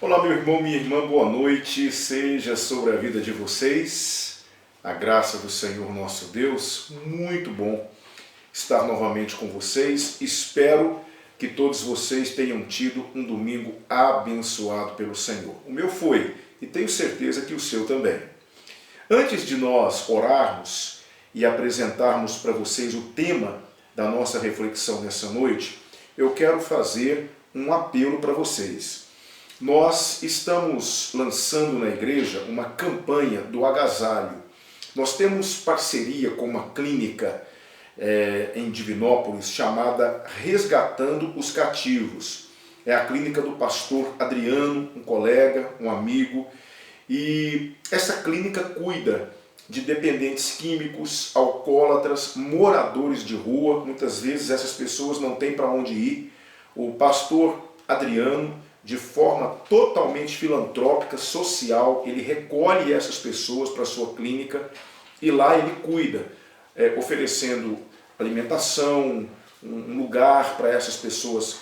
Olá, meu irmão, minha irmã, boa noite. Seja sobre a vida de vocês a graça do Senhor nosso Deus. Muito bom estar novamente com vocês. Espero que todos vocês tenham tido um domingo abençoado pelo Senhor. O meu foi, e tenho certeza que o seu também. Antes de nós orarmos e apresentarmos para vocês o tema da nossa reflexão nessa noite, eu quero fazer um apelo para vocês. Nós estamos lançando na igreja uma campanha do agasalho. Nós temos parceria com uma clínica em Divinópolis chamada Resgatando os Cativos. É a clínica do pastor Adriano, um colega, um amigo. E essa clínica cuida de dependentes químicos, alcoólatras, moradores de rua. Muitas vezes essas pessoas não têm para onde ir. O pastor Adriano, de forma totalmente filantrópica, social, ele recolhe essas pessoas para a sua clínica e lá ele cuida, oferecendo alimentação, um lugar para essas pessoas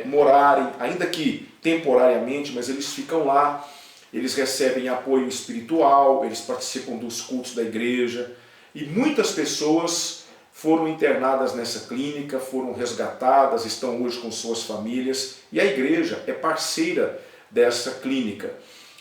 morarem, ainda que temporariamente, mas eles ficam lá, eles recebem apoio espiritual, eles participam dos cultos da igreja e muitas pessoas foram internadas nessa clínica, foram resgatadas, estão hoje com suas famílias e a igreja é parceira dessa clínica.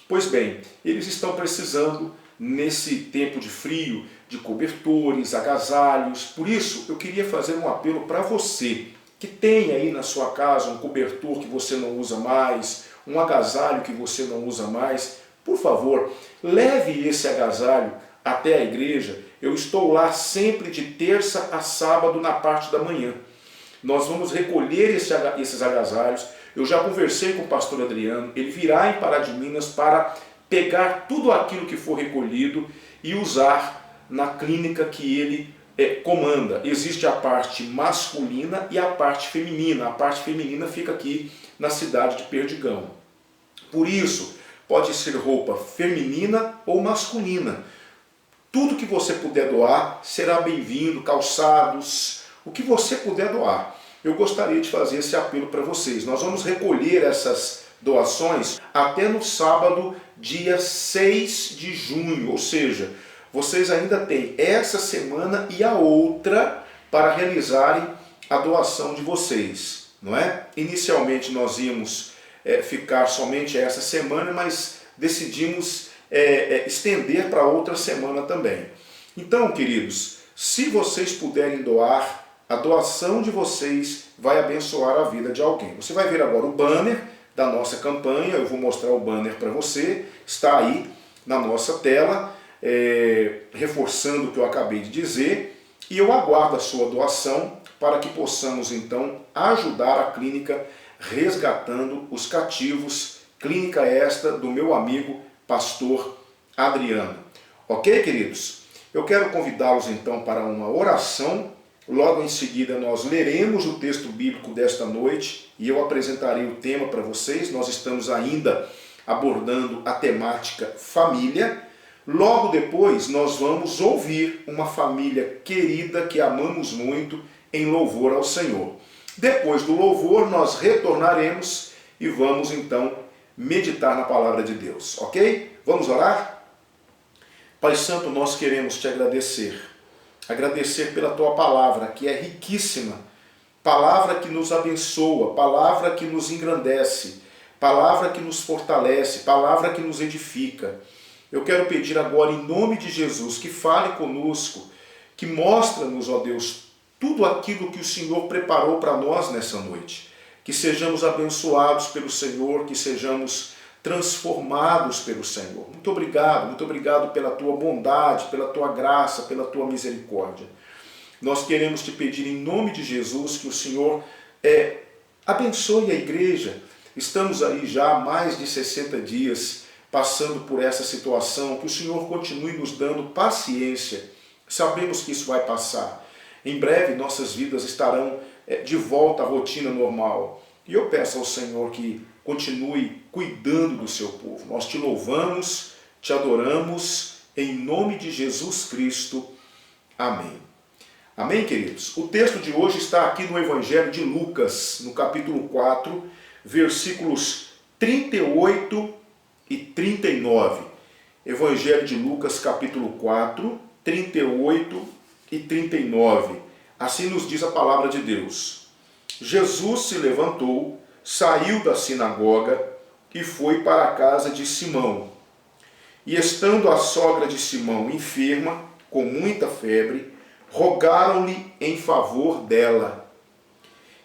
Pois bem, eles estão precisando, nesse tempo de frio, de cobertores, agasalhos. Por isso, eu queria fazer um apelo para você, que tem aí na sua casa um cobertor que você não usa mais, um agasalho que você não usa mais. Por favor, leve esse agasalho até a igreja. Eu estou lá sempre de terça a sábado na parte da manhã. Nós vamos recolher esses agasalhos. Eu já conversei com o pastor Adriano, ele virá em Pará de Minas para pegar tudo aquilo que for recolhido e usar na clínica que ele comanda. Existe a parte masculina e a parte feminina. A parte feminina fica aqui na cidade de Perdigão. Por isso, pode ser roupa feminina ou masculina. Tudo que você puder doar será bem-vindo, calçados, o que você puder doar. Eu gostaria de fazer esse apelo para vocês. Nós vamos recolher essas doações até no sábado, dia 6 de junho, ou seja, vocês ainda têm essa semana e a outra para realizarem a doação de vocês, não é? Inicialmente nós íamos ficar somente essa semana, mas decidimos estender para outra semana também. Então, queridos, se vocês puderem doar, a doação de vocês vai abençoar a vida de alguém. Você vai ver agora o banner da nossa campanha, eu vou mostrar o banner para você, está aí na nossa tela, reforçando o que eu acabei de dizer, e eu aguardo a sua doação para que possamos então ajudar a clínica Resgatando os Cativos, clínica esta do meu amigo pastor Adriano. Ok, queridos? Eu quero convidá-los então para uma oração. Logo em seguida nós leremos o texto bíblico desta noite e eu apresentarei o tema para vocês. Nós estamos ainda abordando a temática família. Logo depois nós vamos ouvir uma família querida que amamos muito em louvor ao Senhor. Depois do louvor nós retornaremos e vamos então meditar na palavra de Deus, ok? Vamos orar? Pai Santo, nós queremos te agradecer pela tua palavra, que é riquíssima, palavra que nos abençoa, palavra que nos engrandece, palavra que nos fortalece, palavra que nos edifica. Eu quero pedir agora, em nome de Jesus, que fale conosco, que mostra-nos, ó Deus, tudo aquilo que o Senhor preparou para nós nessa noite. Que sejamos abençoados pelo Senhor, que sejamos transformados pelo Senhor. Muito obrigado pela tua bondade, pela tua graça, pela tua misericórdia. Nós queremos te pedir em nome de Jesus que o Senhor abençoe a igreja. Estamos aí já há mais de 60 dias passando por essa situação, que o Senhor continue nos dando paciência. Sabemos que isso vai passar. Em breve nossas vidas estarão de volta à rotina normal. E eu peço ao Senhor que continue cuidando do seu povo. Nós te louvamos, te adoramos, em nome de Jesus Cristo. Amém. Amém, queridos? O texto de hoje está aqui no Evangelho de Lucas, no capítulo 4, versículos 38 e 39. Evangelho de Lucas, capítulo 4, 38 e 39. Assim nos diz a palavra de Deus. Jesus se levantou, saiu da sinagoga e foi para a casa de Simão. E estando a sogra de Simão enferma, com muita febre, rogaram-lhe em favor dela.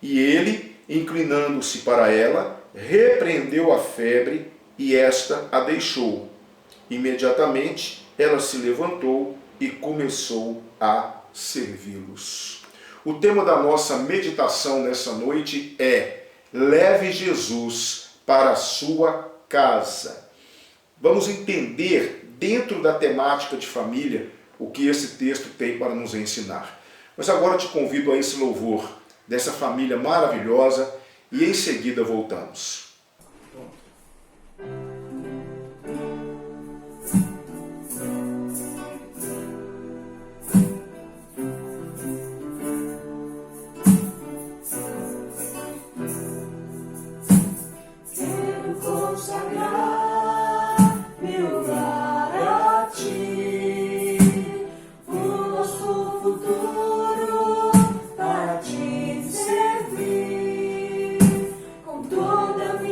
E ele, inclinando-se para ela, repreendeu a febre e esta a deixou. Imediatamente ela se levantou e começou a servi-los. O tema da nossa meditação nessa noite é: leve Jesus para a sua casa. Vamos entender, dentro da temática de família, o que esse texto tem para nos ensinar. Mas agora te convido a esse louvor dessa família maravilhosa e em seguida voltamos. Toda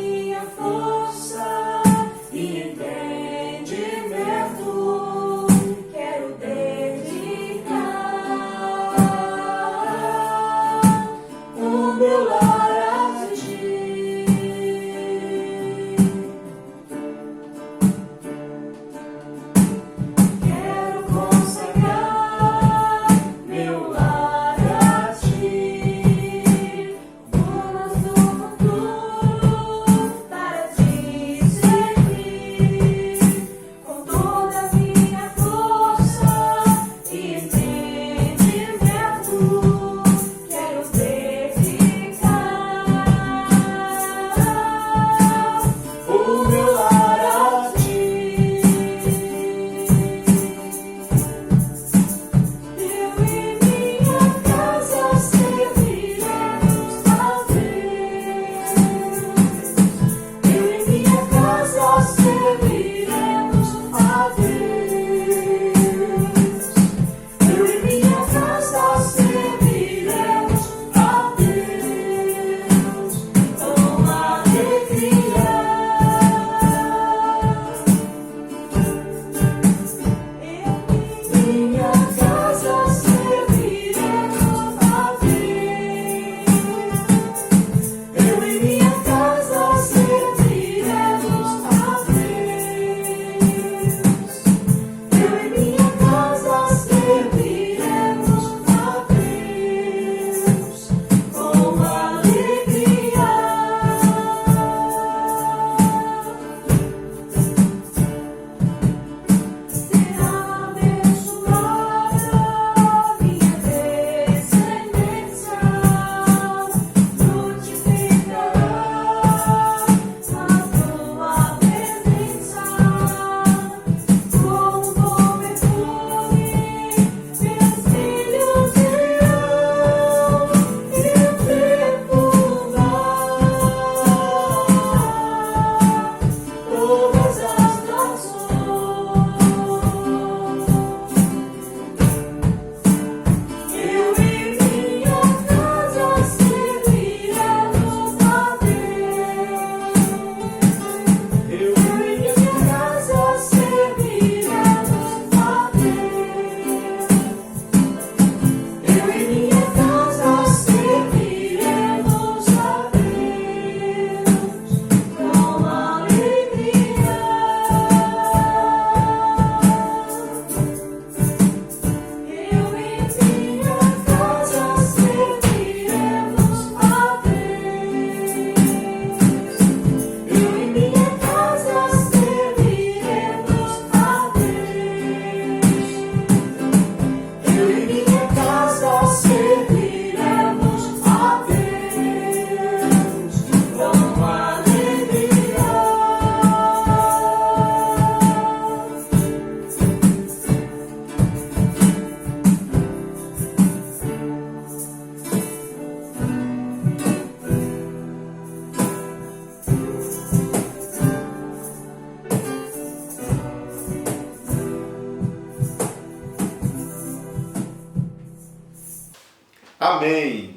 Amém.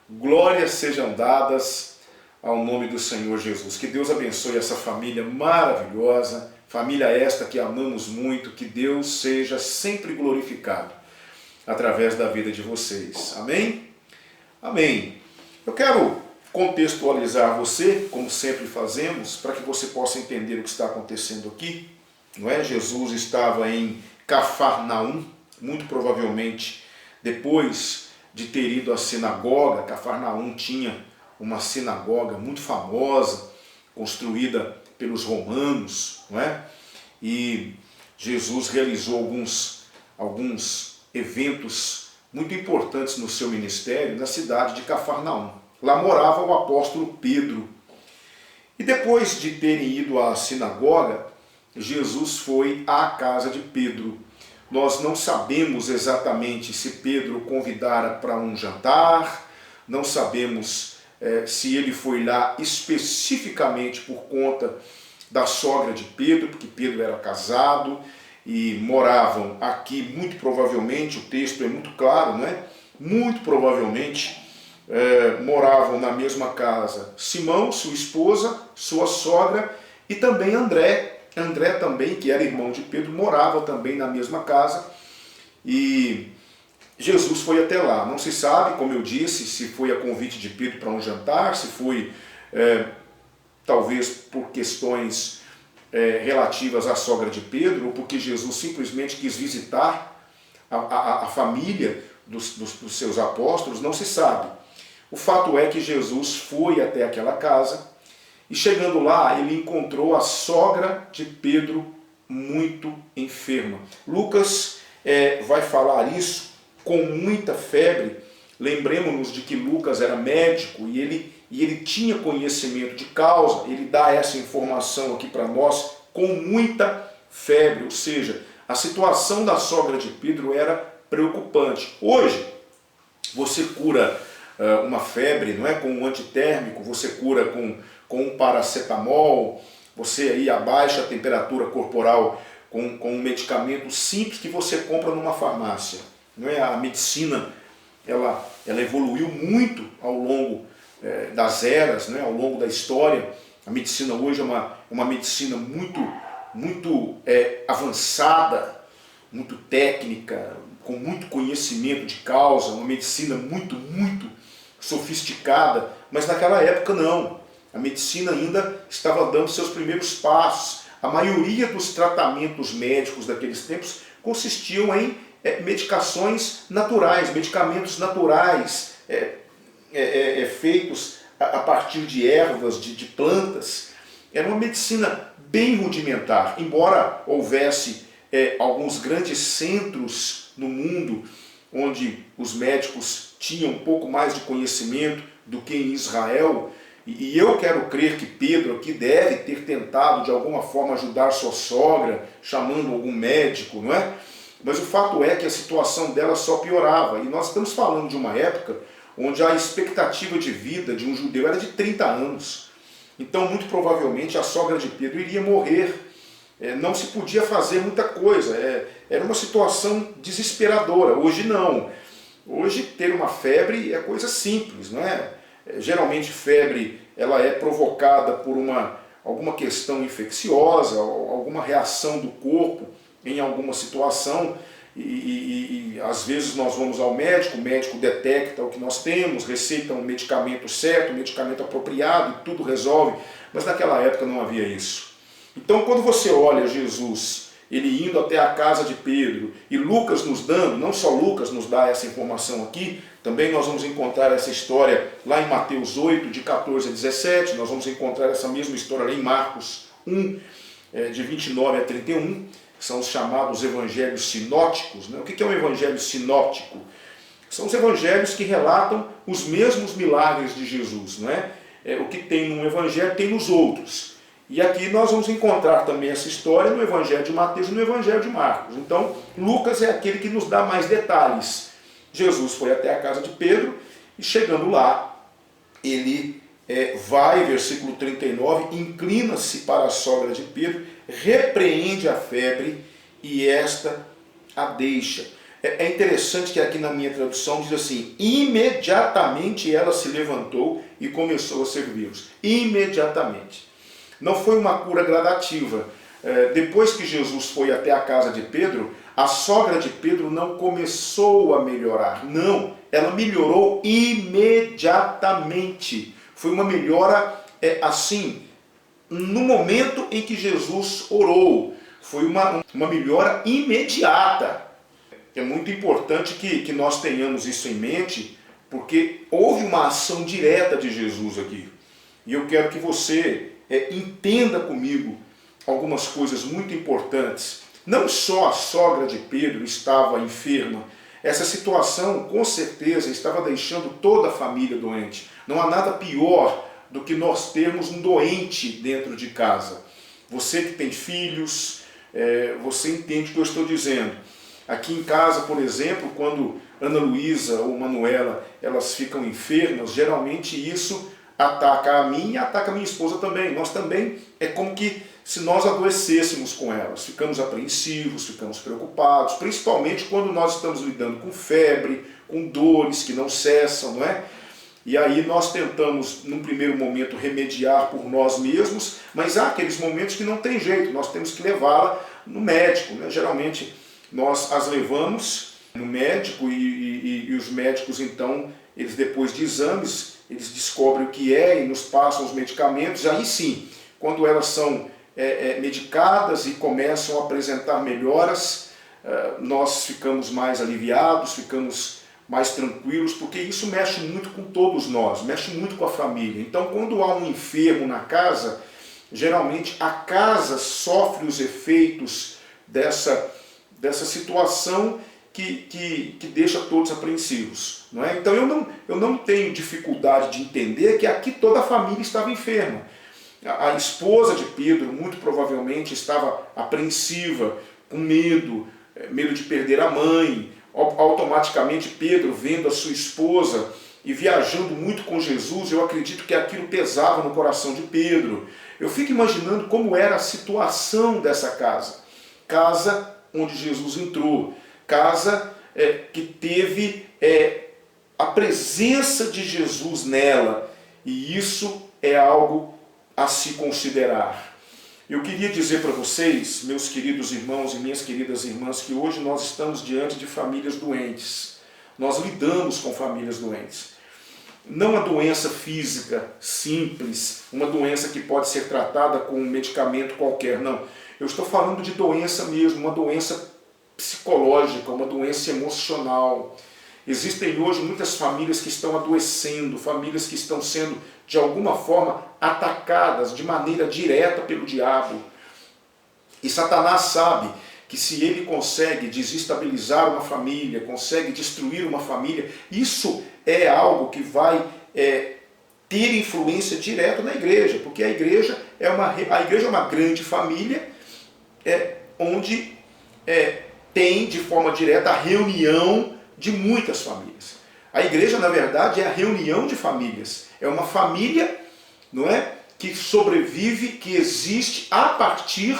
Glórias sejam dadas ao nome do Senhor Jesus. Que Deus abençoe essa família maravilhosa, família esta que amamos muito, que Deus seja sempre glorificado através da vida de vocês. Amém? Amém. Eu quero contextualizar você, como sempre fazemos, para que você possa entender o que está acontecendo aqui. Não é? Jesus estava em Cafarnaum, muito provavelmente depois de ter ido à sinagoga. Cafarnaum tinha uma sinagoga muito famosa, construída pelos romanos, não é? E Jesus realizou alguns eventos muito importantes no seu ministério na cidade de Cafarnaum. Lá morava o apóstolo Pedro. E depois de terem ido à sinagoga, Jesus foi à casa de Pedro. Nós não sabemos exatamente se Pedro o convidara para um jantar, não sabemos se ele foi lá especificamente por conta da sogra de Pedro, porque Pedro era casado e moravam aqui, muito provavelmente, o texto é muito claro, né? Muito provavelmente moravam na mesma casa Simão, sua esposa, sua sogra e também André. André também, que era irmão de Pedro, morava também na mesma casa e Jesus foi até lá. Não se sabe, como eu disse, se foi a convite de Pedro para um jantar, se foi talvez por questões relativas à sogra de Pedro, ou porque Jesus simplesmente quis visitar a família dos seus apóstolos, não se sabe. O fato é que Jesus foi até aquela casa e chegando lá ele encontrou a sogra de Pedro muito enferma. Lucas vai falar isso com muita febre. Lembremos-nos de que Lucas era médico e ele tinha conhecimento de causa. Ele dá essa informação aqui para nós com muita febre, ou seja, a situação da sogra de Pedro era preocupante. Hoje, você cura uma febre, não é, com um antitérmico, você cura com um paracetamol, você aí abaixa a temperatura corporal com um medicamento simples que você compra numa farmácia. Não é? A medicina ela evoluiu muito ao longo das eras, né, ao longo da história. A medicina hoje é uma medicina muito avançada, muito técnica, com muito conhecimento de causa, uma medicina muito sofisticada, mas naquela época não. A medicina ainda estava dando seus primeiros passos. A maioria dos tratamentos médicos daqueles tempos consistiam em medicações naturais, medicamentos naturais, feitos a partir de ervas, de plantas. Era uma medicina bem rudimentar, embora houvesse alguns grandes centros no mundo onde os médicos tinham um pouco mais de conhecimento do que em Israel. E eu quero crer que Pedro aqui deve ter tentado de alguma forma ajudar sua sogra, chamando algum médico, não é? Mas o fato é que a situação dela só piorava. E nós estamos falando de uma época onde a expectativa de vida de um judeu era de 30 anos. Então, muito provavelmente, a sogra de Pedro iria morrer. Não se podia fazer muita coisa. Era uma situação desesperadora. Hoje não. Hoje, ter uma febre é coisa simples, não é? Geralmente, febre ela é provocada por alguma questão infecciosa, alguma reação do corpo em alguma situação, e às vezes nós vamos ao médico, o médico detecta o que nós temos, receita um medicamento certo, um medicamento apropriado, e tudo resolve, mas naquela época não havia isso. Então quando você olha Jesus, ele indo até a casa de Pedro, e Lucas nos dando, não só Lucas nos dá essa informação aqui, também nós vamos encontrar essa história lá em Mateus 8, de 14 a 17, nós vamos encontrar essa mesma história lá em Marcos 1, de 29 a 31, são os chamados evangelhos sinóticos. Né? O que é um evangelho sinóptico? São os evangelhos que relatam os mesmos milagres de Jesus. Não é? O que tem num evangelho tem nos outros. E aqui nós vamos encontrar também essa história no evangelho de Mateus e no evangelho de Marcos. Então, Lucas é aquele que nos dá mais detalhes. Jesus foi até a casa de Pedro e chegando lá, ele vai, versículo 39, inclina-se para a sogra de Pedro, repreende a febre e esta a deixa. É interessante que aqui na minha tradução diz assim: imediatamente ela se levantou e começou a servi-los. Imediatamente. Não foi uma cura gradativa. Depois que Jesus foi até a casa de Pedro, a sogra de Pedro não começou a melhorar. Não, ela melhorou imediatamente. Foi uma melhora assim, no momento em que Jesus orou. Foi uma melhora imediata. É muito importante que nós tenhamos isso em mente, porque houve uma ação direta de Jesus aqui. E eu quero que você entenda comigo algumas coisas muito importantes. Não só a sogra de Pedro estava enferma, essa situação com certeza estava deixando toda a família doente. Não há nada pior do que nós termos um doente dentro de casa. Você que tem filhos, você entende o que eu estou dizendo. Aqui em casa, por exemplo, quando Ana Luísa ou Manuela elas ficam enfermas, geralmente isso ataca a mim e ataca a minha esposa também. Nós também é como que se nós adoecêssemos com elas. Ficamos apreensivos, ficamos preocupados, principalmente quando nós estamos lidando com febre, com dores que não cessam, não é? E aí nós tentamos, num primeiro momento, remediar por nós mesmos, mas há aqueles momentos que não tem jeito, nós temos que levá-la no médico, né? Geralmente nós as levamos no médico e os médicos, então, eles depois de exames, eles descobrem o que é e nos passam os medicamentos. Aí sim, quando elas são medicadas e começam a apresentar melhoras, nós ficamos mais aliviados, ficamos mais tranquilos, porque isso mexe muito com todos nós, mexe muito com a família. Então, quando há um enfermo na casa, geralmente a casa sofre os efeitos dessa situação que deixa todos apreensivos, não é? Então eu não tenho dificuldade de entender que aqui toda a família estava enferma. A esposa de Pedro muito provavelmente estava apreensiva, com medo de perder a mãe. Automaticamente Pedro, vendo a sua esposa e viajando muito com Jesus, eu acredito que aquilo pesava no coração de Pedro. Eu fico imaginando como era a situação dessa casa. Casa onde Jesus entrou, casa que teve a presença de Jesus nela, e isso é algo a se considerar. Eu queria dizer para vocês, meus queridos irmãos e minhas queridas irmãs, que hoje nós estamos diante de famílias doentes. Nós lidamos com famílias doentes. Não uma doença física simples, uma doença que pode ser tratada com um medicamento qualquer, não. Eu estou falando de doença mesmo, uma doença psicológica, uma doença emocional. Existem hoje muitas famílias que estão adoecendo, famílias que estão sendo, de alguma forma, atacadas de maneira direta pelo diabo. E Satanás sabe que se ele consegue desestabilizar uma família, consegue destruir uma família, isso é algo que vai ter influência direta na igreja, porque a igreja é uma grande família onde tem de forma direta a reunião de muitas famílias. A igreja, na verdade, é a reunião de famílias. É uma família, não é, que sobrevive, que existe a partir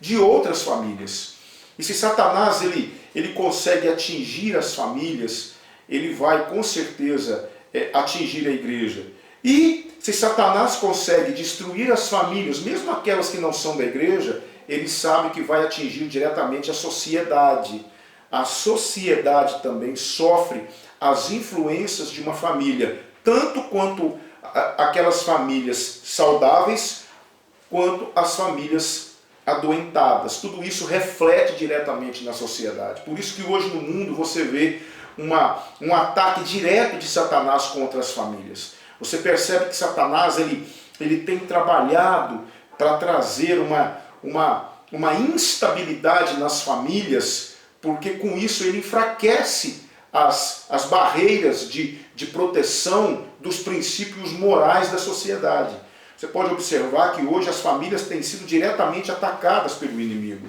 de outras famílias. E se Satanás ele consegue atingir as famílias, ele vai com certeza atingir a igreja. E se Satanás consegue destruir as famílias, mesmo aquelas que não são da igreja, ele sabe que vai atingir diretamente a sociedade. A sociedade também sofre as influências de uma família, tanto quanto aquelas famílias saudáveis, quanto as famílias adoentadas. Tudo isso reflete diretamente na sociedade. Por isso que hoje no mundo você vê um ataque direto de Satanás contra as famílias. Você percebe que Satanás ele tem trabalhado para trazer uma instabilidade nas famílias, porque com isso ele enfraquece as barreiras de proteção dos princípios morais da sociedade. Você pode observar que hoje as famílias têm sido diretamente atacadas pelo inimigo.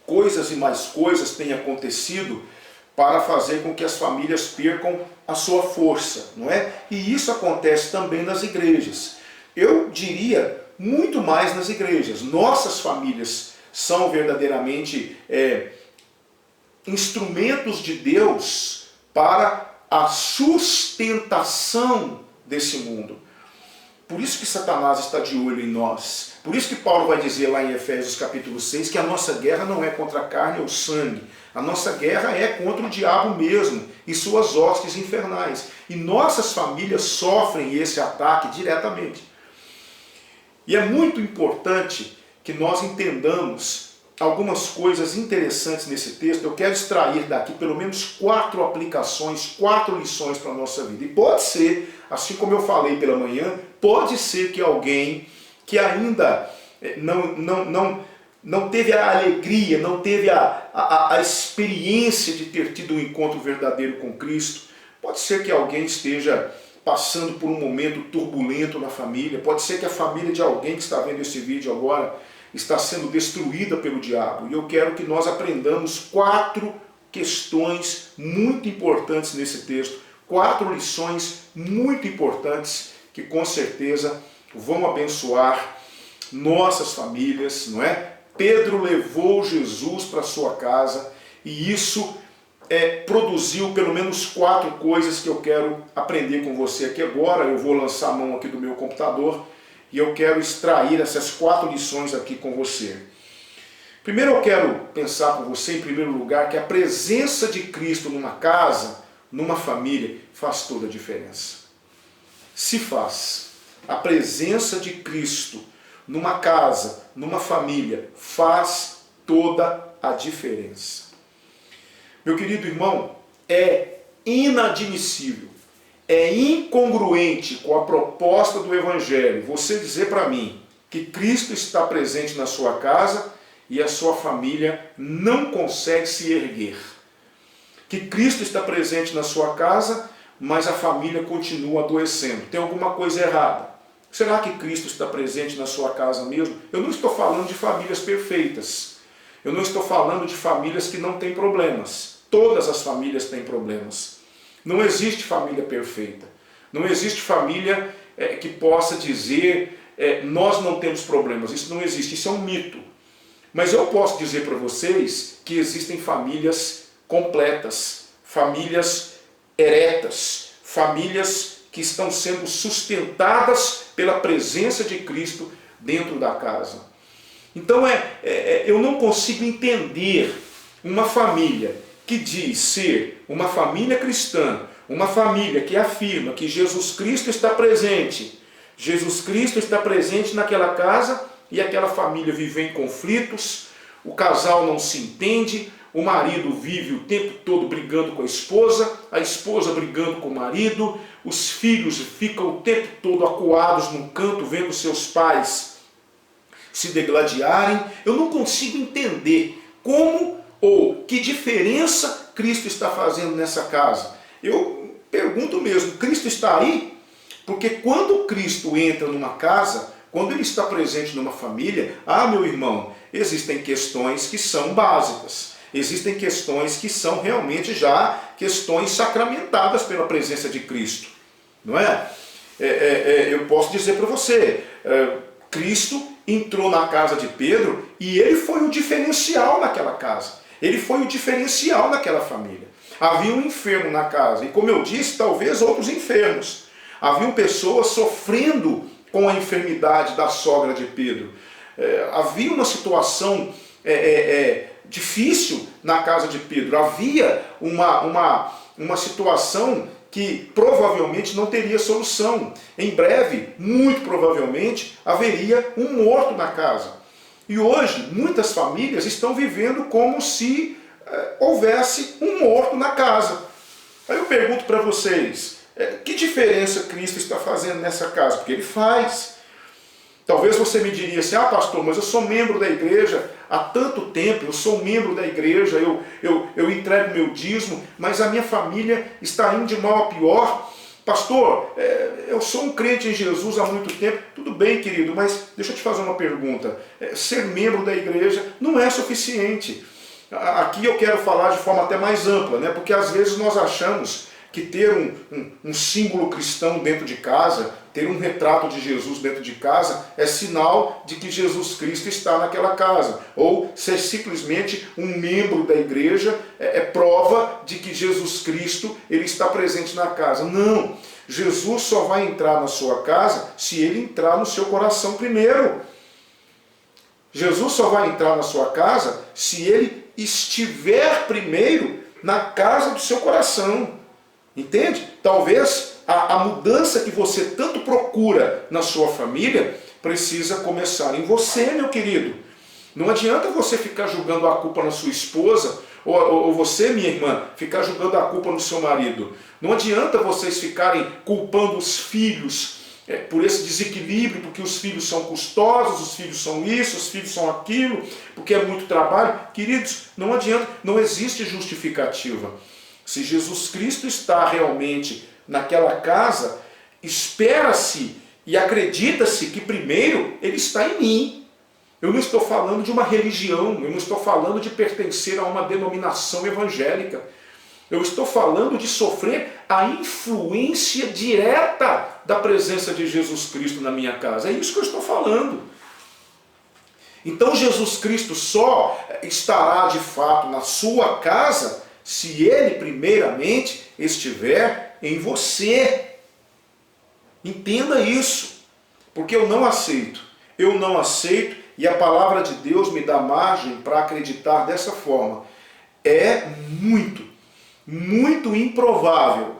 Coisas e mais coisas têm acontecido para fazer com que as famílias percam a sua força, não é? E isso acontece também nas igrejas. Eu diria muito mais nas igrejas. Nossas famílias são verdadeiramente instrumentos de Deus para a sustentação desse mundo. Por isso que Satanás está de olho em nós. Por isso que Paulo vai dizer lá em Efésios capítulo 6 que a nossa guerra não é contra a carne ou sangue. A nossa guerra é contra o diabo mesmo e suas hostes infernais. E nossas famílias sofrem esse ataque diretamente. E é muito importante que nós entendamos algumas coisas interessantes nesse texto. Eu quero extrair daqui pelo menos 4 aplicações, 4 lições para a nossa vida. E pode ser, assim como eu falei pela manhã, pode ser que alguém que ainda não teve a alegria, não teve a experiência de ter tido um encontro verdadeiro com Cristo, pode ser que alguém esteja passando por um momento turbulento na família, pode ser que a família de alguém que está vendo esse vídeo agora está sendo destruída pelo diabo. E eu quero que nós aprendamos 4 questões muito importantes nesse texto, 4 lições muito importantes que com certeza vão abençoar nossas famílias, não é? Pedro levou Jesus para sua casa e isso produziu pelo menos 4 coisas que eu quero aprender com você aqui agora. Eu vou lançar a mão aqui do meu computador e eu quero extrair essas 4 lições aqui com você. Primeiro eu quero pensar com você, em primeiro lugar, que a presença de Cristo numa casa, numa família, faz toda a diferença. Se faz. A presença de Cristo numa casa, numa família, faz toda a diferença. Meu querido irmão, é inadmissível, é incongruente com a proposta do Evangelho você dizer para mim que Cristo está presente na sua casa e a sua família não consegue se erguer. Que Cristo está presente na sua casa, mas a família continua adoecendo. Tem alguma coisa errada. Será que Cristo está presente na sua casa mesmo? Eu não estou falando de famílias perfeitas. Eu não estou falando de famílias que não têm problemas. Todas as famílias têm problemas. Não existe família perfeita. Não existe família que possa dizer nós não temos problemas. Isso não existe. Isso é um mito. Mas eu posso dizer para vocês que existem famílias completas, famílias eretas, famílias que estão sendo sustentadas pela presença de Cristo dentro da casa. Então eu não consigo entender uma família que diz ser uma família cristã, uma família que afirma que Jesus Cristo está presente. Jesus Cristo está presente naquela casa e aquela família vive em conflitos, o casal não se entende, o marido vive o tempo todo brigando com a esposa brigando com o marido, os filhos ficam o tempo todo acuados num canto vendo seus pais se degladiarem. Eu não consigo entender como ou que diferença Cristo está fazendo nessa casa. Eu pergunto mesmo, Cristo está aí? Porque quando Cristo entra numa casa, quando Ele está presente numa família, meu irmão, existem questões que são básicas. Existem questões que são realmente já questões sacramentadas pela presença de Cristo. Não é? Eu posso dizer para você, Cristo entrou na casa de Pedro e Ele foi o diferencial naquela casa. Ele foi o diferencial naquela família. Havia um enfermo na casa e, como eu disse, talvez outros enfermos. Haviam pessoas sofrendo com a enfermidade da sogra de Pedro. Havia uma situação difícil na casa de Pedro. Havia uma situação que provavelmente não teria solução. Em breve, muito provavelmente, haveria um morto na casa. E hoje, muitas famílias estão vivendo como se houvesse um morto na casa. Aí eu pergunto para vocês, que diferença Cristo está fazendo nessa casa? Porque Ele faz. Talvez você me diria assim, pastor, mas eu sou membro da igreja há tanto tempo, eu sou membro da igreja, eu entrego meu dízimo, mas a minha família está indo de mal a pior. Pastor, eu sou um crente em Jesus há muito tempo. Tudo bem, querido, mas deixa eu te fazer uma pergunta. Ser membro da igreja não é suficiente. Aqui eu quero falar de forma até mais ampla, né? Porque às vezes nós achamos que ter um símbolo cristão dentro de casa, ter um retrato de Jesus dentro de casa, é sinal de que Jesus Cristo está naquela casa. Ou ser simplesmente um membro da igreja é prova de que Jesus Cristo ele está presente na casa. Não! Jesus só vai entrar na sua casa se ele entrar no seu coração primeiro. Jesus só vai entrar na sua casa se ele estiver primeiro na casa do seu coração. Entende? Talvez a mudança que você tanto procura na sua família precisa começar em você, meu querido. Não adianta você ficar jogando a culpa na sua esposa, ou você, minha irmã, ficar jogando a culpa no seu marido. Não adianta vocês ficarem culpando os filhos por esse desequilíbrio, porque os filhos são custosos, os filhos são isso, os filhos são aquilo, porque é muito trabalho. Queridos, não adianta, não existe justificativa. Se Jesus Cristo está realmente naquela casa, espera-se e acredita-se que primeiro ele está em mim. Eu não estou falando de uma religião, eu não estou falando de pertencer a uma denominação evangélica. Eu estou falando de sofrer a influência direta da presença de Jesus Cristo na minha casa. É isso que eu estou falando. Então Jesus Cristo só estará de fato na sua casa se ele primeiramente estiver em você. Entenda isso. Porque eu não aceito e a palavra de Deus me dá margem para acreditar dessa forma. É muito improvável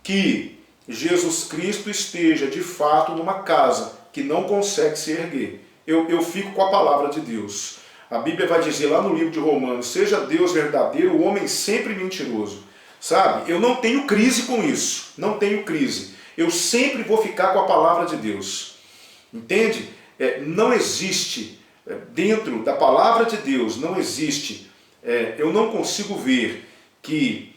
que Jesus Cristo esteja de fato numa casa que não consegue se erguer. Eu fico com a palavra de Deus. A Bíblia vai dizer lá no livro de Romanos, seja Deus verdadeiro, o homem sempre mentiroso. Sabe? Eu não tenho crise com isso. Não tenho crise. Eu sempre vou ficar com a palavra de Deus. Entende? Não existe, dentro da palavra de Deus, não existe, eu não consigo ver que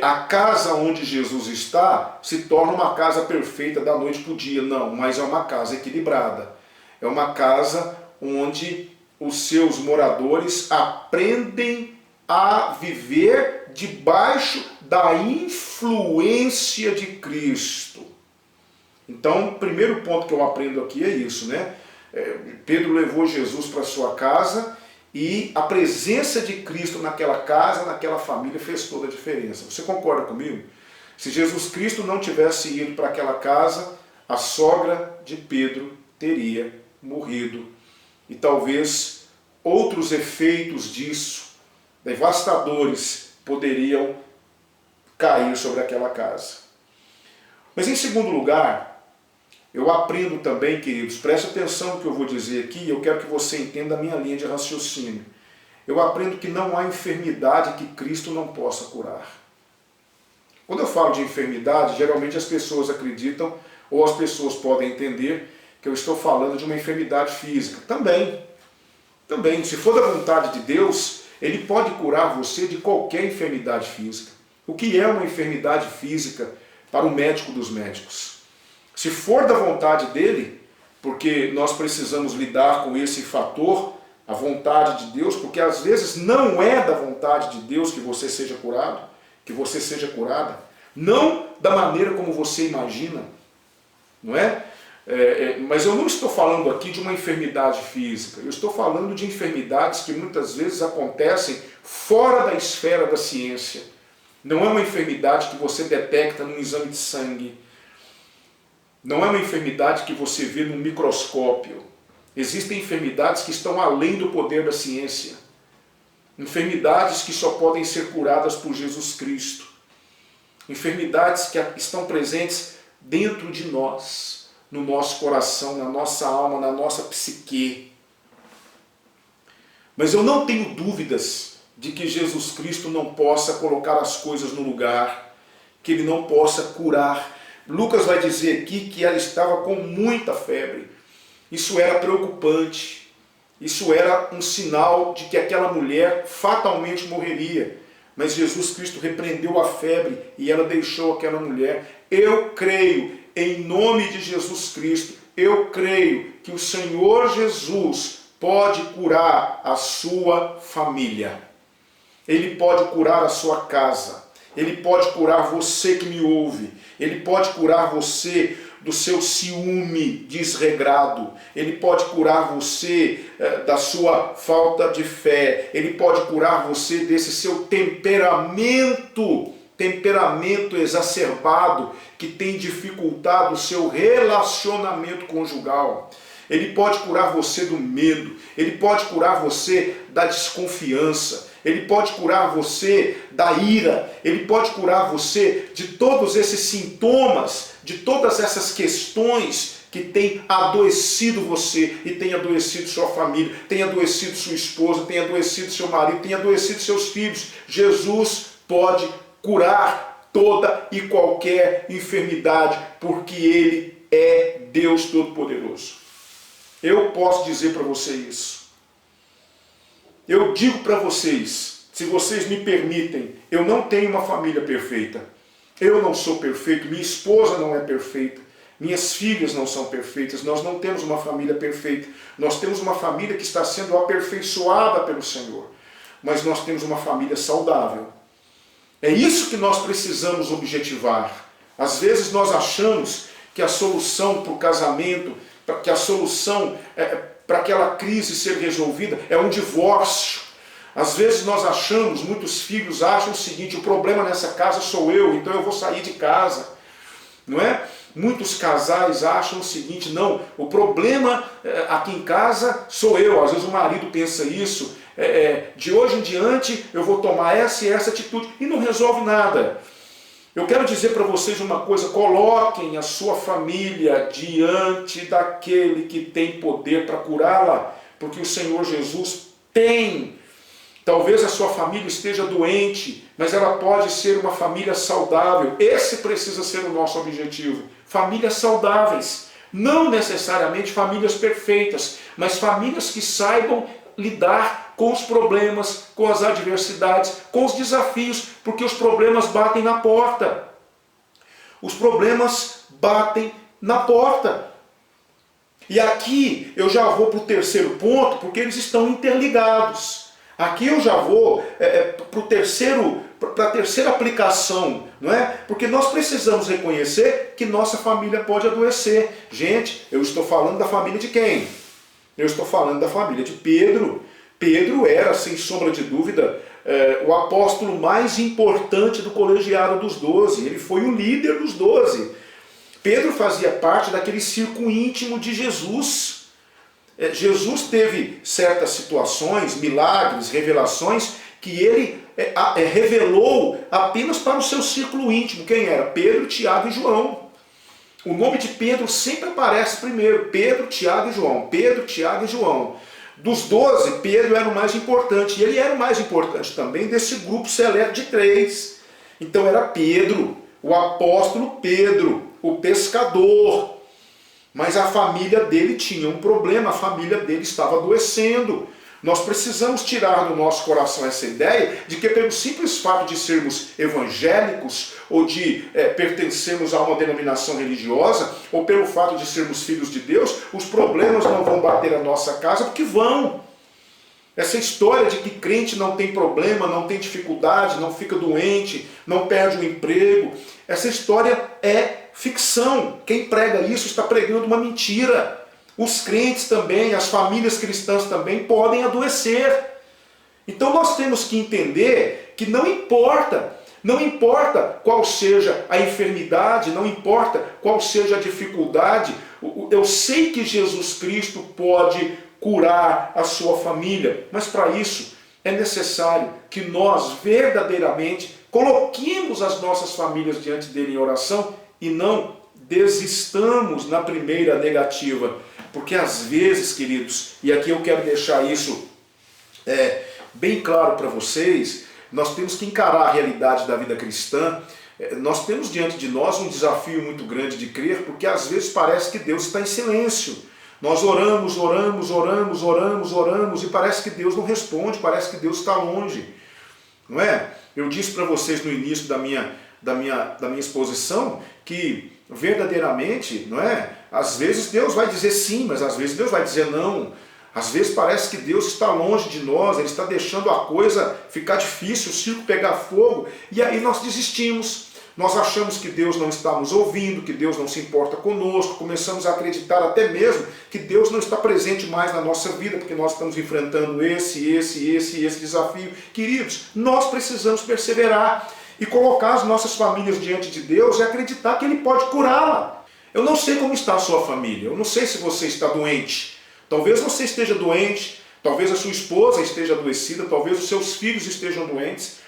a casa onde Jesus está se torna uma casa perfeita da noite para o dia. Não, mas é uma casa equilibrada. É uma casa onde os seus moradores aprendem a viver debaixo da influência de Cristo. Então, o primeiro ponto que eu aprendo aqui é isso, né? Pedro levou Jesus para sua casa e a presença de Cristo naquela casa, naquela família, fez toda a diferença. Você concorda comigo? Se Jesus Cristo não tivesse ido para aquela casa, a sogra de Pedro teria morrido. E talvez outros efeitos disso, devastadores, poderiam cair sobre aquela casa. Mas em segundo lugar, eu aprendo também, queridos, preste atenção no que eu vou dizer aqui, eu quero que você entenda a minha linha de raciocínio. Eu aprendo que não há enfermidade que Cristo não possa curar. Quando eu falo de enfermidade, geralmente as pessoas acreditam, ou as pessoas podem entender, que eu estou falando de uma enfermidade física. Também, se for da vontade de Deus, Ele pode curar você de qualquer enfermidade física. O que é uma enfermidade física para o médico dos médicos? Se for da vontade dele, porque nós precisamos lidar com esse fator, a vontade de Deus, porque às vezes não é da vontade de Deus que você seja curado, que você seja curada, não da maneira como você imagina, não é? Mas eu não estou falando aqui de uma enfermidade física, eu estou falando de enfermidades que muitas vezes acontecem fora da esfera da ciência. Não é uma enfermidade que você detecta num exame de sangue. Não é uma enfermidade que você vê no microscópio. Existem enfermidades que estão além do poder da ciência. Enfermidades que só podem ser curadas por Jesus Cristo. Enfermidades que estão presentes dentro de nós, no nosso coração, na nossa alma, na nossa psique. Mas eu não tenho dúvidas de que Jesus Cristo não possa colocar as coisas no lugar, que Ele não possa curar. Lucas vai dizer aqui que ela estava com muita febre. Isso era preocupante. Isso era um sinal de que aquela mulher fatalmente morreria. Mas Jesus Cristo repreendeu a febre e ela deixou aquela mulher. Eu creio, em nome de Jesus Cristo, eu creio que o Senhor Jesus pode curar a sua família. Ele pode curar a sua casa. Ele pode curar você que me ouve. Ele pode curar você do seu ciúme desregrado. Ele pode curar você da sua falta de fé. Ele pode curar você desse seu temperamento exacerbado que tem dificultado o seu relacionamento conjugal. Ele pode curar você do medo. Ele pode curar você da desconfiança. Ele pode curar você da ira. Ele pode curar você de todos esses sintomas, de todas essas questões que tem adoecido você e tem adoecido sua família, tem adoecido sua esposa, tem adoecido seu marido, tem adoecido seus filhos. Jesus pode curar toda e qualquer enfermidade, porque Ele é Deus Todo-Poderoso. Eu posso dizer para você isso. Eu digo para vocês, se vocês me permitem, eu não tenho uma família perfeita. Eu não sou perfeito, minha esposa não é perfeita, minhas filhas não são perfeitas, nós não temos uma família perfeita. Nós temos uma família que está sendo aperfeiçoada pelo Senhor, mas nós temos uma família saudável. É isso que nós precisamos objetivar. Às vezes nós achamos que a solução para o casamento, que a solução para aquela crise ser resolvida é um divórcio. Às vezes nós achamos, muitos filhos acham o seguinte: o problema nessa casa sou eu, então eu vou sair de casa. Não é? Muitos casais acham o seguinte: não, o problema aqui em casa sou eu. Às vezes o marido pensa isso, de hoje em diante eu vou tomar essa e essa atitude, e não resolve nada. Eu quero dizer para vocês uma coisa: coloquem a sua família diante daquele que tem poder para curá-la, porque o Senhor Jesus tem. Talvez a sua família esteja doente, mas ela pode ser uma família saudável. Esse precisa ser o nosso objetivo. Famílias saudáveis, não necessariamente famílias perfeitas, mas famílias que saibam lidar com os problemas, com as adversidades, com os desafios, porque os problemas batem na porta. Os problemas batem na porta. E aqui eu já vou para o terceiro ponto, porque eles estão interligados. Aqui eu já vou para a terceira aplicação, não é? Porque nós precisamos reconhecer que nossa família pode adoecer. Gente, eu estou falando da família de quem? Eu estou falando da família de Pedro. Pedro era, sem sombra de dúvida, o apóstolo mais importante do colegiado dos 12. Ele foi o líder dos 12. Pedro fazia parte daquele círculo íntimo de Jesus. Jesus teve certas situações, milagres, revelações, que ele revelou apenas para o seu círculo íntimo. Quem era? Pedro, Tiago e João. O nome de Pedro sempre aparece primeiro. Pedro, Tiago e João. Pedro, Tiago e João. Dos 12, Pedro era o mais importante. E ele era o mais importante também desse grupo seleto de 3. Então era Pedro, o apóstolo Pedro, o pescador. Mas a família dele tinha um problema, a família dele estava adoecendo. Nós precisamos tirar do nosso coração essa ideia de que pelo simples fato de sermos evangélicos ou de pertencermos a uma denominação religiosa ou pelo fato de sermos filhos de Deus, os problemas não vão bater a nossa casa, porque vão. Essa história de que crente não tem problema, não tem dificuldade, não fica doente, não perde o emprego, essa história é ficção. Quem prega isso está pregando uma mentira. Os crentes também, as famílias cristãs também podem adoecer. Então nós temos que entender que não importa qual seja a enfermidade, não importa qual seja a dificuldade, eu sei que Jesus Cristo pode curar a sua família, mas para isso é necessário que nós verdadeiramente coloquemos as nossas famílias diante dele em oração e não desistamos na primeira negativa. Porque às vezes, queridos, e aqui eu quero deixar isso bem claro para vocês, nós temos que encarar a realidade da vida cristã. Nós temos diante de nós um desafio muito grande de crer, porque às vezes parece que Deus está em silêncio. Nós oramos e parece que Deus não responde, parece que Deus está longe. Não é? Eu disse para vocês no início da minha exposição que verdadeiramente, não é? Às vezes Deus vai dizer sim, mas às vezes Deus vai dizer não. Às vezes parece que Deus está longe de nós, Ele está deixando a coisa ficar difícil, o circo pegar fogo, e aí nós desistimos. Nós achamos que Deus não está nos ouvindo, que Deus não se importa conosco, começamos a acreditar até mesmo que Deus não está presente mais na nossa vida, porque nós estamos enfrentando esse desafio. Queridos, nós precisamos perseverar e colocar as nossas famílias diante de Deus e acreditar que Ele pode curá-la. Eu não sei como está a sua família, eu não sei se você está doente. Talvez você esteja doente, talvez a sua esposa esteja adoecida, talvez os seus filhos estejam doentes.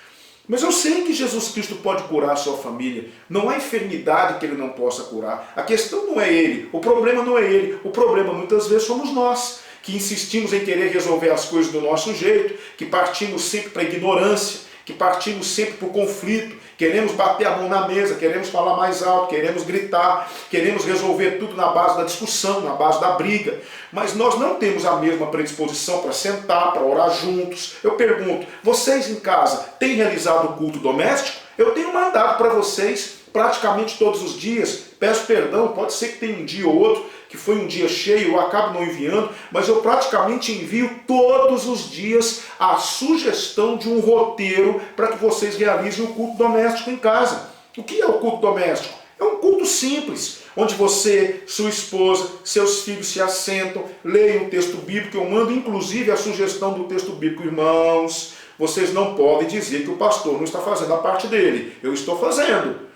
Mas eu sei que Jesus Cristo pode curar a sua família. Não há enfermidade que Ele não possa curar. A questão não é Ele, o problema não é Ele. O problema muitas vezes somos nós, que insistimos em querer resolver as coisas do nosso jeito, que partimos sempre para a ignorância, que partimos sempre para o conflito, queremos bater a mão na mesa, queremos falar mais alto, queremos gritar, queremos resolver tudo na base da discussão, na base da briga, mas nós não temos a mesma predisposição para sentar, para orar juntos. Eu pergunto, vocês em casa têm realizado o culto doméstico? Eu tenho mandado para vocês praticamente todos os dias, peço perdão, pode ser que tenha um dia ou outro, que foi um dia cheio, eu acabo não enviando, mas eu praticamente envio todos os dias a sugestão de um roteiro para que vocês realizem o culto doméstico em casa. O que é o culto doméstico? É um culto simples, onde você, sua esposa, seus filhos se assentam, leiam o texto bíblico. Eu mando inclusive a sugestão do texto bíblico. Irmãos, vocês não podem dizer que o pastor não está fazendo a parte dele. Eu estou fazendo.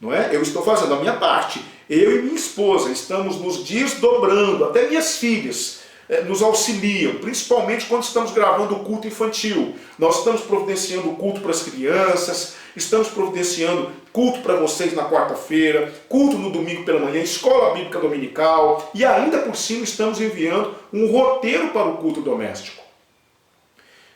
Não é? Eu estou fazendo a minha parte. Eu e minha esposa estamos nos desdobrando, até minhas filhas nos auxiliam, principalmente quando estamos gravando o culto infantil. Nós estamos providenciando o culto para as crianças, estamos providenciando culto para vocês na quarta-feira, culto no domingo pela manhã, escola bíblica dominical, e ainda por cima estamos enviando um roteiro para o culto doméstico,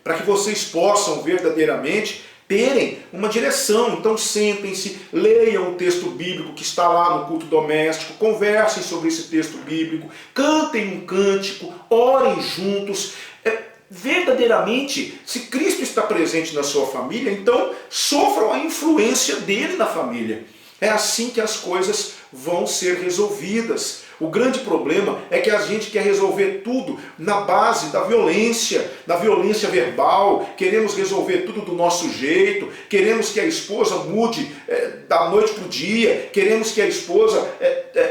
para que vocês possam verdadeiramente terem uma direção. Então sentem-se, leiam o texto bíblico que está lá no culto doméstico, conversem sobre esse texto bíblico, cantem um cântico, orem juntos. Verdadeiramente, se Cristo está presente na sua família, então sofram a influência dele na família. É assim que as coisas vão ser resolvidas. O grande problema é que a gente quer resolver tudo na base da violência verbal, queremos resolver tudo do nosso jeito, queremos que a esposa mude da noite para o dia, queremos que a esposa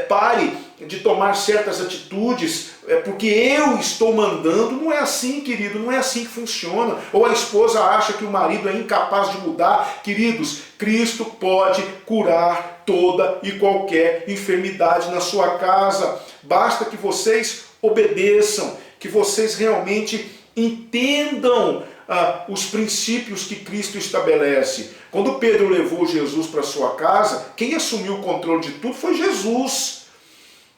pare de tomar certas atitudes, porque eu estou mandando. Não é assim, querido, não é assim que funciona. Ou a esposa acha que o marido é incapaz de mudar. Queridos, Cristo pode curar toda e qualquer enfermidade na sua casa. Basta que vocês obedeçam, que vocês realmente entendam os princípios que Cristo estabelece. Quando Pedro levou Jesus para sua casa, quem assumiu o controle de tudo foi Jesus.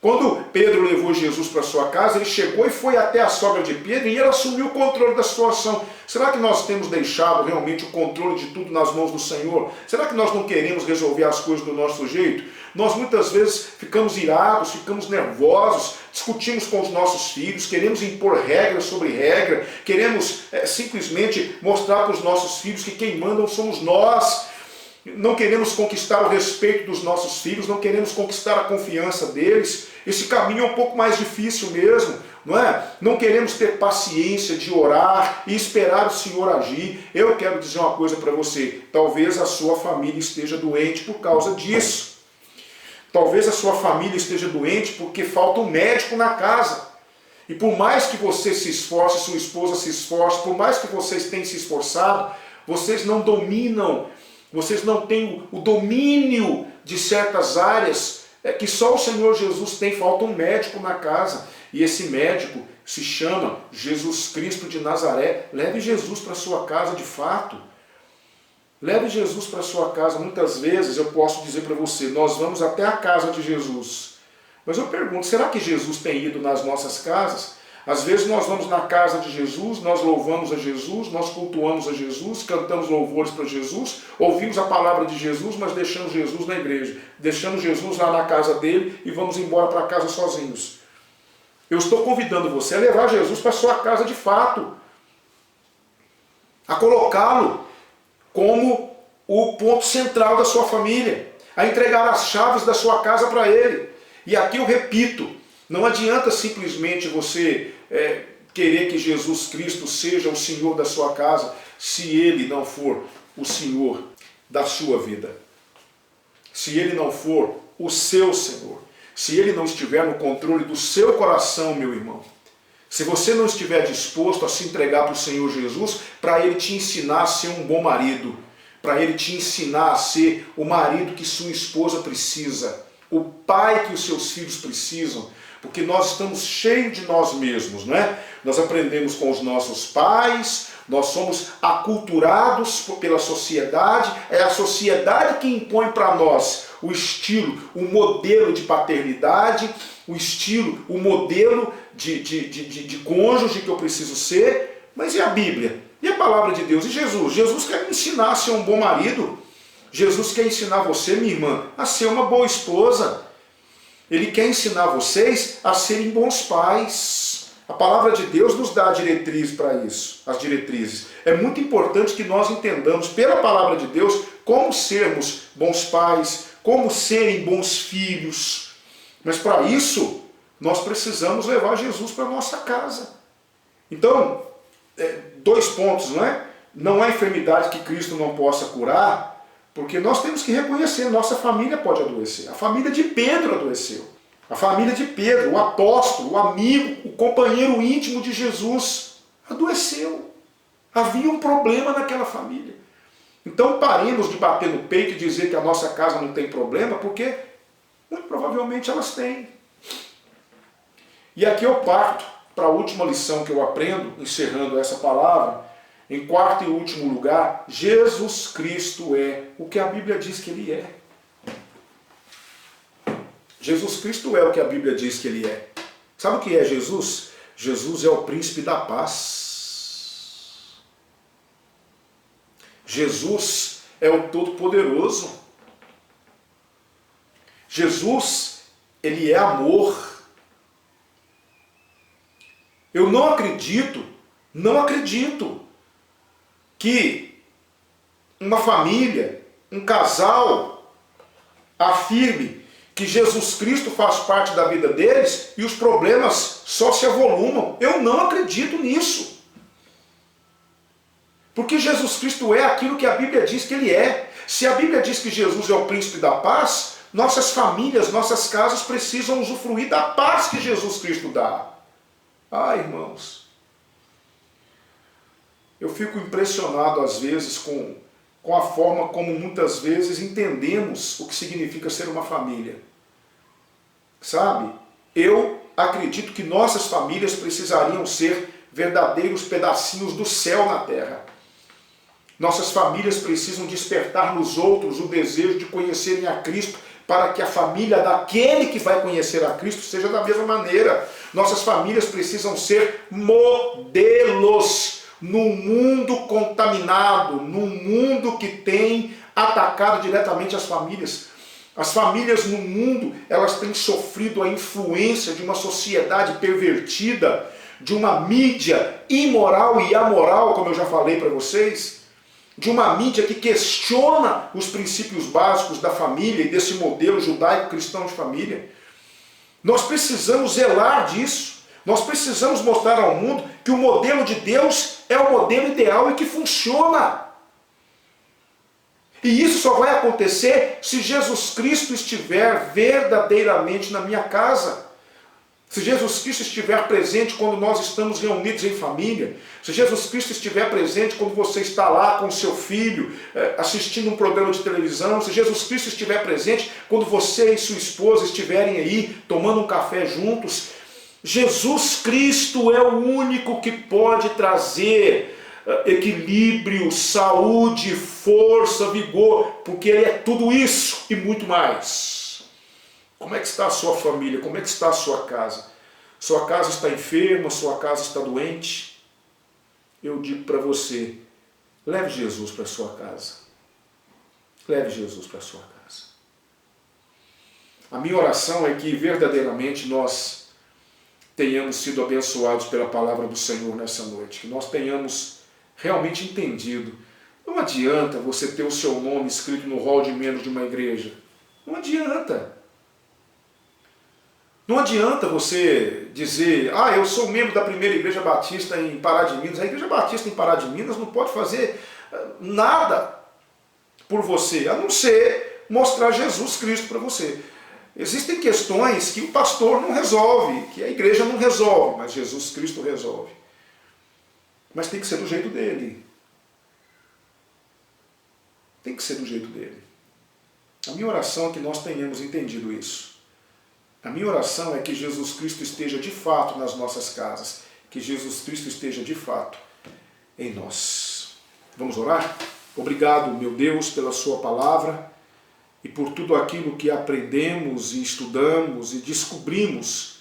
Quando Pedro levou Jesus para sua casa, ele chegou e foi até a sogra de Pedro e ele assumiu o controle da situação. Será que nós temos deixado realmente o controle de tudo nas mãos do Senhor? Será que nós não queremos resolver as coisas do nosso jeito? Nós muitas vezes ficamos irados, ficamos nervosos, discutimos com os nossos filhos, queremos impor regra sobre regra, queremos simplesmente mostrar para os nossos filhos que quem mandam somos nós. Não queremos conquistar o respeito dos nossos filhos, não queremos conquistar a confiança deles. Esse caminho é um pouco mais difícil mesmo, não é? Não queremos ter paciência de orar e esperar o Senhor agir. Eu quero dizer uma coisa para você, talvez a sua família esteja doente por causa disso. Talvez a sua família esteja doente porque falta um médico na casa. E por mais que você se esforce, sua esposa se esforce, por mais que vocês tenham se esforçado, vocês não dominam. Vocês não têm o domínio de certas áreas que só o Senhor Jesus tem. Falta um médico na casa. E esse médico se chama Jesus Cristo de Nazaré. Leve Jesus para sua casa de fato. Leve Jesus para sua casa. Muitas vezes eu posso dizer para você, nós vamos até a casa de Jesus. Mas eu pergunto, será que Jesus tem ido nas nossas casas? Às vezes nós vamos na casa de Jesus, nós louvamos a Jesus, nós cultuamos a Jesus, cantamos louvores para Jesus, ouvimos a palavra de Jesus, mas deixamos Jesus na igreja, deixamos Jesus lá na casa dele e vamos embora para casa sozinhos. Eu estou convidando você a levar Jesus para a sua casa de fato, a colocá-lo como o ponto central da sua família, a entregar as chaves da sua casa para ele. E aqui eu repito, não adianta simplesmente você querer que Jesus Cristo seja o Senhor da sua casa, se Ele não for o Senhor da sua vida. Se Ele não for o seu Senhor. Se Ele não estiver no controle do seu coração, meu irmão. Se você não estiver disposto a se entregar para o Senhor Jesus, para Ele te ensinar a ser um bom marido, para Ele te ensinar a ser o marido que sua esposa precisa, o pai que os seus filhos precisam, porque nós estamos cheios de nós mesmos, não é? Nós aprendemos com os nossos pais, nós somos aculturados pela sociedade, é a sociedade que impõe para nós o estilo, o modelo de paternidade, o estilo, o modelo de cônjuge que eu preciso ser. Mas e a Bíblia? E a palavra de Deus? E Jesus? Jesus quer me ensinar a ser um bom marido. Jesus quer ensinar você, minha irmã, a ser uma boa esposa. Ele quer ensinar vocês a serem bons pais. A palavra de Deus nos dá a diretriz para isso, as diretrizes. É muito importante que nós entendamos pela palavra de Deus como sermos bons pais, como serem bons filhos. Mas para isso, nós precisamos levar Jesus para a nossa casa. Então, 2 pontos, não é? Não há enfermidade que Cristo não possa curar, porque nós temos que reconhecer, nossa família pode adoecer. A família de Pedro adoeceu. A família de Pedro, o apóstolo, o amigo, o companheiro íntimo de Jesus, adoeceu. Havia um problema naquela família. Então paremos de bater no peito e dizer que a nossa casa não tem problema, porque muito provavelmente elas têm. E aqui eu parto para a última lição que eu aprendo, encerrando essa palavra. Em quarto e último lugar, Jesus Cristo é o que a Bíblia diz que Ele é. Jesus Cristo é o que a Bíblia diz que Ele é. Sabe o que é Jesus? Jesus é o príncipe da paz. Jesus é o Todo-Poderoso. Jesus, Ele é amor. Eu não acredito que uma família, um casal, afirme que Jesus Cristo faz parte da vida deles e os problemas só se avolumam. Eu não acredito nisso. Porque Jesus Cristo é aquilo que a Bíblia diz que Ele é. Se a Bíblia diz que Jesus é o príncipe da paz, nossas famílias, nossas casas precisam usufruir da paz que Jesus Cristo dá. Ah, irmãos, eu fico impressionado às vezes com a forma como muitas vezes entendemos o que significa ser uma família. Sabe? Eu acredito que nossas famílias precisariam ser verdadeiros pedacinhos do céu na terra. Nossas famílias precisam despertar nos outros o desejo de conhecerem a Cristo, para que a família daquele que vai conhecer a Cristo seja da mesma maneira. Nossas famílias precisam ser modelos num mundo contaminado, num mundo que tem atacado diretamente as famílias. As famílias no mundo, elas têm sofrido a influência de uma sociedade pervertida, de uma mídia imoral e amoral, como eu já falei para vocês, de uma mídia que questiona os princípios básicos da família e desse modelo judaico-cristão de família. Nós precisamos zelar disso. Nós precisamos mostrar ao mundo que o modelo de Deus é o modelo ideal e que funciona. E isso só vai acontecer se Jesus Cristo estiver verdadeiramente na minha casa. Se Jesus Cristo estiver presente quando nós estamos reunidos em família, se Jesus Cristo estiver presente quando você está lá com seu filho, assistindo um programa de televisão, se Jesus Cristo estiver presente quando você e sua esposa estiverem aí tomando um café juntos, Jesus Cristo é o único que pode trazer equilíbrio, saúde, força, vigor, porque Ele é tudo isso e muito mais. Como é que está a sua família? Como é que está a sua casa? Sua casa está enferma? Sua casa está doente? Eu digo para você, leve Jesus para a sua casa. Leve Jesus para a sua casa. A minha oração é que verdadeiramente nós tenhamos sido abençoados pela palavra do Senhor nessa noite. Que nós tenhamos realmente entendido. Não adianta você ter o seu nome escrito no hall de membros de uma igreja. Não adianta. Não adianta você dizer, eu sou membro da primeira igreja batista em Pará de Minas. A igreja batista em Pará de Minas não pode fazer nada por você, a não ser mostrar Jesus Cristo para você. Existem questões que o pastor não resolve, que a igreja não resolve, mas Jesus Cristo resolve. Mas tem que ser do jeito dele. Tem que ser do jeito dele. A minha oração é que nós tenhamos entendido isso. A minha oração é que Jesus Cristo esteja de fato nas nossas casas, que Jesus Cristo esteja de fato em nós. Vamos orar? Obrigado, meu Deus, pela sua palavra e por tudo aquilo que aprendemos e estudamos e descobrimos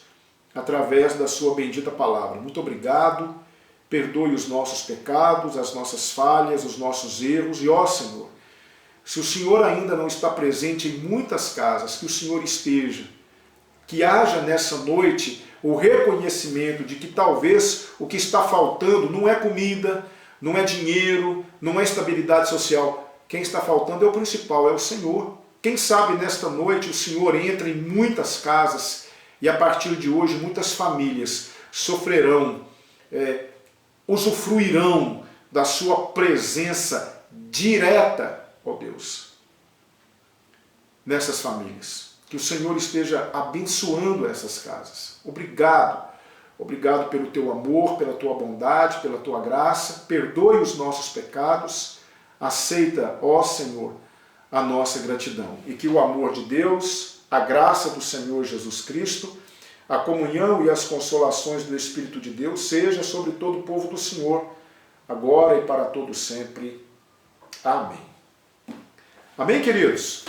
através da sua bendita palavra. Muito obrigado, perdoe os nossos pecados, as nossas falhas, os nossos erros e, ó Senhor, se o Senhor ainda não está presente em muitas casas, que o Senhor esteja, que haja nessa noite o reconhecimento de que talvez o que está faltando não é comida, não é dinheiro, não é estabilidade social. Quem está faltando é o principal, é o Senhor. Quem sabe nesta noite o Senhor entra em muitas casas e a partir de hoje muitas famílias sofrerão, usufruirão da sua presença direta, ó Deus, nessas famílias. Que o Senhor esteja abençoando essas casas. Obrigado. Obrigado pelo teu amor, pela tua bondade, pela tua graça. Perdoe os nossos pecados. Aceita, ó Senhor, a nossa gratidão. E que o amor de Deus, a graça do Senhor Jesus Cristo, a comunhão e as consolações do Espírito de Deus seja sobre todo o povo do Senhor, agora e para todo sempre. Amém. Amém, queridos?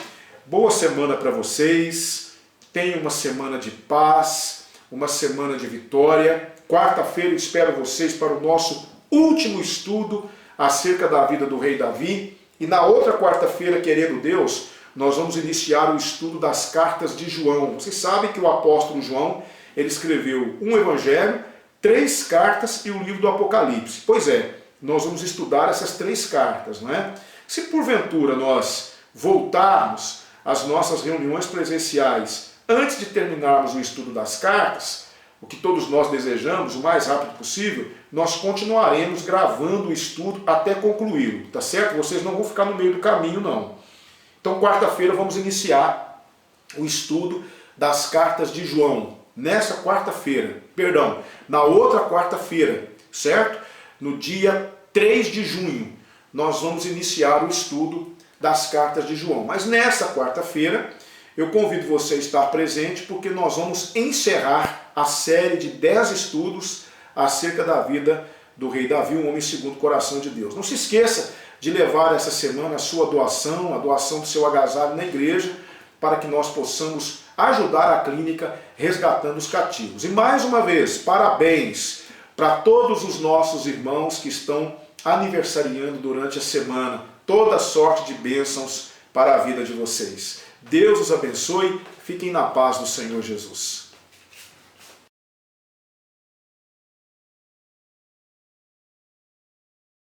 Boa semana para vocês, tenham uma semana de paz, uma semana de vitória. Quarta-feira espero vocês para o nosso último estudo acerca da vida do rei Davi. E na outra quarta-feira, querendo Deus, nós vamos iniciar o estudo das cartas de João. Vocês sabem que o apóstolo João, ele escreveu um evangelho, 3 cartas e o livro do Apocalipse. Pois é, nós vamos estudar essas 3 cartas, não é? Se porventura nós voltarmos as nossas reuniões presenciais antes de terminarmos o estudo das cartas, o que todos nós desejamos, o mais rápido possível, nós continuaremos gravando o estudo até concluí-lo, tá certo? Vocês não vão ficar no meio do caminho, não. Então, quarta-feira, vamos iniciar o estudo das cartas de João. Nessa quarta-feira, na outra quarta-feira, certo? No dia 3 de junho, nós vamos iniciar o estudo das cartas de João. Mas nessa quarta-feira, eu convido você a estar presente porque nós vamos encerrar a série de 10 estudos acerca da vida do rei Davi, um homem segundo o coração de Deus. Não se esqueça de levar essa semana a sua doação, a doação do seu agasalho na igreja, para que nós possamos ajudar a clínica resgatando os cativos. E mais uma vez, parabéns para todos os nossos irmãos que estão aniversariando durante a semana. Toda sorte de bênçãos para a vida de vocês. Deus os abençoe. Fiquem na paz do Senhor Jesus.